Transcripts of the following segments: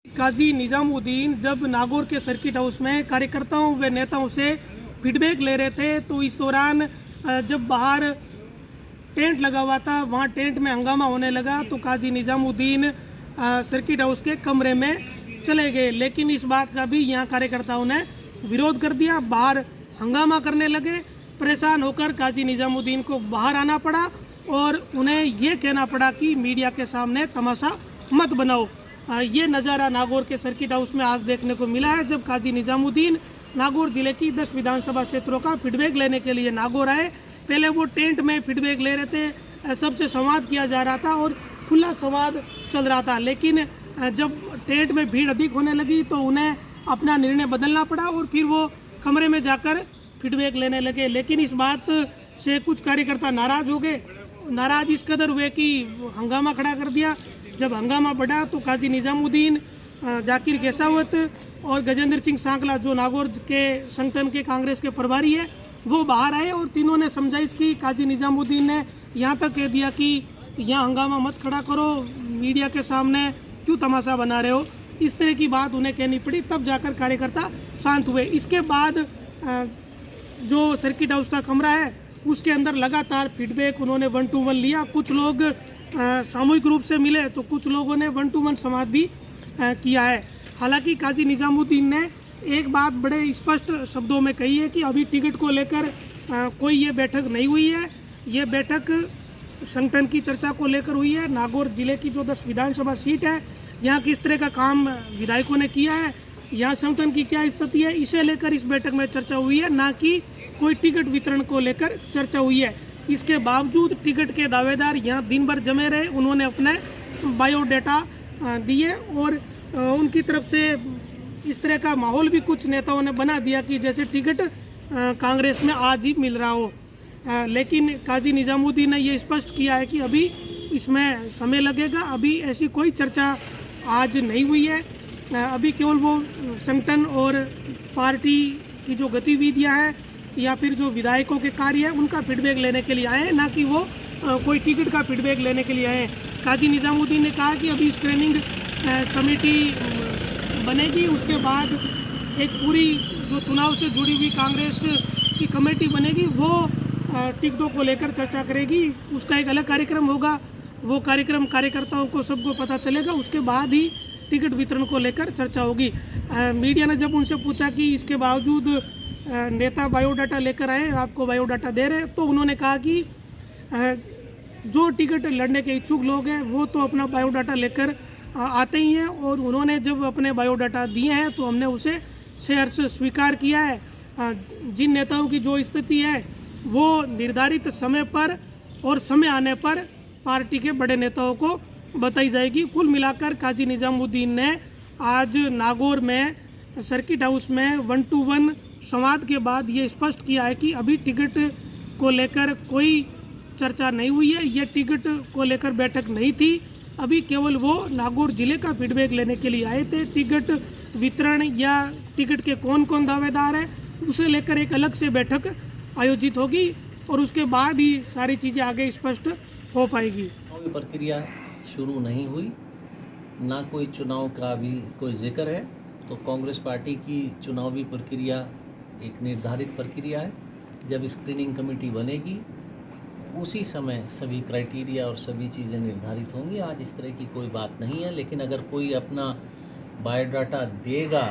काजी निजामुद्दीन जब नागौर के circuit house में कार्यकर्ताओं व नेताओं से फीडबैक ले रहे थे तो इस दौरान जब बाहर टेंट लगा हुआ था वहाँ टेंट में हंगामा होने लगा तो काजी निजामुद्दीन सर्किट हाउस के कमरे में चले गए। लेकिन इस बात का भी यहाँ कार्यकर्ताओं ने विरोध कर दिया, बाहर हंगामा करने लगे। परेशान होकर काजी निजामुद्दीन को बाहर आना पड़ा और उन्हें ये कहना पड़ा कि मीडिया के सामने तमाशा मत बनाओ। ये नज़ारा नागौर के सर्किट हाउस में आज देखने को मिला है जब काजी निजामुद्दीन नागौर जिले की 10 विधानसभा क्षेत्रों का फीडबैक लेने के लिए नागौर आए। पहले वो टेंट में फीडबैक ले रहे थे, सबसे संवाद किया जा रहा था और खुला संवाद चल रहा था। लेकिन जब टेंट में भीड़ अधिक होने लगी तो उन्हें अपना निर्णय बदलना पड़ा और फिर वो कमरे में जाकर फीडबैक लेने लगे। लेकिन इस बात से कुछ कार्यकर्ता नाराज हो गए, नाराज इस कदर हुए कि हंगामा खड़ा कर दिया। जब हंगामा बढ़ा तो काजी निजामुद्दीन, जाकिर केसावत और गजेंद्र सिंह सांकला जो नागौर के संगठन के कांग्रेस के प्रभारी है वो बाहर आए और तीनों ने समझाइश की। काजी निजामुद्दीन ने यहाँ तक कह दिया कि यहाँ हंगामा मत खड़ा करो, मीडिया के सामने क्यों तमाशा बना रहे हो, इस तरह की बात उन्हें कहनी पड़ी। तब जाकर कार्यकर्ता शांत हुए। इसके बाद जो सर्किट हाउस का कमरा है उसके अंदर लगातार फीडबैक उन्होंने 1 to 1 लिया। कुछ लोग सामूहिक रूप से मिले तो कुछ लोगों ने 1 to 1 संवाद भी किया है। हालांकि काजी निजामुद्दीन ने एक बात बड़े स्पष्ट शब्दों में कही है कि अभी टिकट को लेकर कोई ये बैठक नहीं हुई है। ये बैठक संगठन की चर्चा को लेकर हुई है। नागौर जिले की जो 10 विधानसभा सीट है, यहाँ किस तरह का काम विधायकों ने किया है, यहाँ संगठन की क्या स्थिति है, इसे लेकर इस बैठक में चर्चा हुई है, ना कि कोई टिकट वितरण को लेकर चर्चा हुई है। इसके बावजूद टिकट के दावेदार यहाँ दिन भर जमे रहे, उन्होंने अपने बायोडाटा दिए और उनकी तरफ से इस तरह का माहौल भी कुछ नेताओं ने बना दिया कि जैसे टिकट कांग्रेस में आज ही मिल रहा हो। लेकिन काजी निजामुद्दीन ने ये स्पष्ट किया है कि अभी इसमें समय लगेगा, अभी ऐसी कोई चर्चा आज नहीं हुई है। अभी केवल वो संगठन और पार्टी की जो गतिविधियां हैं या फिर जो विधायकों के कार्य है उनका फीडबैक लेने के लिए आए हैं, ना कि वो कोई टिकट का फीडबैक लेने के लिए आए हैं। काजी निजामुद्दीन ने कहा कि अभी स्क्रीनिंग कमेटी बनेगी, उसके बाद एक पूरी जो चुनाव से जुड़ी हुई कांग्रेस की कमेटी बनेगी, वो टिकटों को लेकर चर्चा करेगी। उसका एक अलग कार्यक्रम होगा, वो कार्यक्रम कार्यकर्ताओं को सबको पता चलेगा, उसके बाद ही टिकट वितरण को लेकर चर्चा होगी। मीडिया ने जब उनसे पूछा कि इसके बावजूद नेता बायोडाटा लेकर आए, आपको बायोडाटा दे रहे, तो उन्होंने कहा कि जो टिकट लड़ने के इच्छुक लोग हैं वो तो अपना बायोडाटा लेकर आते ही हैं और उन्होंने जब अपने बायोडाटा दिए हैं तो हमने उसे सहर्ष स्वीकार किया है। जिन नेताओं की जो स्थिति है वो निर्धारित समय पर और समय आने पर पार्टी के बड़े नेताओं को बताई जाएगी। कुल मिलाकर काजी निजामुद्दीन ने आज नागौर में सर्किट हाउस में 1 to 1 संवाद के बाद ये स्पष्ट किया है कि अभी टिकट को लेकर कोई चर्चा नहीं हुई है, ये टिकट को लेकर बैठक नहीं थी। अभी केवल वो नागौर जिले का फीडबैक लेने के लिए आए थे। टिकट वितरण या टिकट के कौन कौन दावेदार है उसे लेकर एक अलग से बैठक आयोजित होगी और उसके बाद ही सारी चीज़ें आगे स्पष्ट हो पाएगी। चुनावी प्रक्रिया शुरू नहीं हुई, ना कोई चुनाव का भी कोई जिक्र है। तो कांग्रेस पार्टी की चुनावी प्रक्रिया एक निर्धारित प्रक्रिया है। जब स्क्रीनिंग कमेटी बनेगी उसी समय सभी क्राइटेरिया और सभी चीज़ें निर्धारित होंगी। आज इस तरह की कोई बात नहीं है। लेकिन अगर कोई अपना बायोडाटा देगा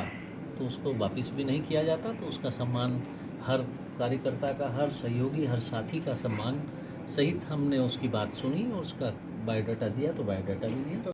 तो उसको वापस भी नहीं किया जाता, तो उसका सम्मान हर कार्यकर्ता का, हर सहयोगी, हर साथी का सम्मान सहित हमने उसकी बात सुनी और उसका बायोडाटा दिया तो बायोडाटा भी दिया।